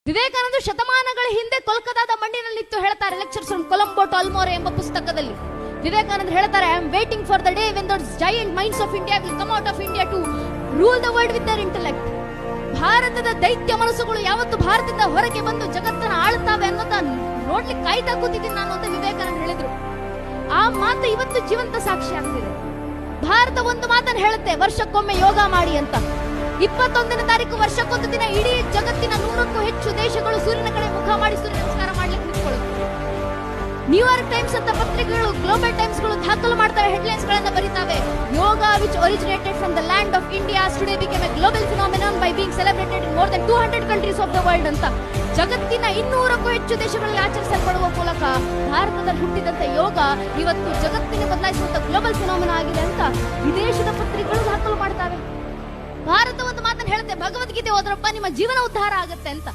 ವಿವೇಕಾನಂದ ಶತಮಾನಗಳ ಹಿಂದೆ ಕೋಲ್ಕತಾದ ಮಣ್ಣಿನಲ್ಲಿ ನಿಂತು ಹೇಳ್ತಾರೆ lectures from Colombo to Almora ಎಂಬ ಪುಸ್ತಕದಲ್ಲಿ. ವಿವೇಕಾನಂದ ಹೇಳ್ತಾರೆ, I am waiting for the day when those giant minds of India will come out of India to rule the world with their intellect. ಭಾರತದ ದೈತ್ಯ ಮನಸ್ಸುಗಳು ಯಾವತ್ತು ಭಾರತದಿಂದ ಹೊರಗೆ ಬಂದು ಜಗತ್ತನ್ನು ಆಳ್ತಾವೆ ಅನ್ನೋದನ್ನ ನೋಡ್ಲಿಕ್ಕೆ ಕಾಯ್ತಾ ಕೂತಿದ್ದೀನಿ ನಾನು ಅಂತ ವಿವೇಕಾನಂದ ಹೇಳಿದ್ರು. ಆ ಮಾತು ಇವತ್ತು ಜೀವಂತ ಸಾಕ್ಷಿ ಆಗ್ತಿದೆ. ಭಾರತ ಒಂದು ಮಾತನ್ನು ಹೇಳುತ್ತೆ, ವರ್ಷಕ್ಕೊಮ್ಮೆ ಯೋಗ ಮಾಡಿ ಅಂತ. 21ನೇ ತಾರೀಕು ವರ್ಷಕ್ಕೊಂದು ದಿನ ಇಡೀ ಜಗತ್ತಿನ 100ಕ್ಕೂ ಹೆಚ್ಚು ದೇಶಗಳು ಸೂರ್ಯನ ಕಡೆ ಮುಖ ಮಾಡಿ ಸೂರ್ಯ ನಮಸ್ಕಾರ ಮಾಡ್ಲಿಕ್ಕೆ ನಿಂತ್ಕೊಳ್ಳುತ್ತೆ. ನ್ಯೂಯಾರ್ಕ್ ಟೈಮ್ಸ್ ಅಂತ ಪತ್ರಿಕೆಗಳು, ಗ್ಲೋಬಲ್ ಟೈಮ್ಸ್ ಗಳು ದಾಖಲು ಮಾಡ್ತವೆ, ಹೆಡ್ಲೈನ್ಸ್ ಗಳನ್ನ ಬರೀತಾವೆ. Yoga which originated from the land of India today became a global phenomenon by being celebrated in more than 200 countries of the world ಅಂತ. ಜಗತ್ತಿನ 200ಕ್ಕೂ ಹೆಚ್ಚು ದೇಶಗಳಲ್ಲಿ ಆಚರಿಸಲ್ಪಡುವ ಮೂಲಕ ಭಾರತದಲ್ಲಿ ಹುಟ್ಟಿದಂತ ಯೋಗ ಇವತ್ತು ಜಗತ್ತಿನ ಬದಲಾಯಿಸುವಂತ ಗ್ಲೋಬಲ್ ಫಿನಾಮಿನ ಆಗಿದೆ ಅಂತ ವಿದೇಶದ ಪತ್ರಿಕೆಗಳು ದಾಖಲು ಮಾಡ್ತಾವೆ. ಭಾರತ ಒಂದು ಮಾತನ್ನು ಹೇಳುತ್ತೆ, ಭಗವದ್ಗೀತೆ ಓದ್ರಪ್ಪ ನಿಮ್ಮ ಜೀವನ ಉದ್ಧಾರ ಆಗುತ್ತೆ ಅಂತ.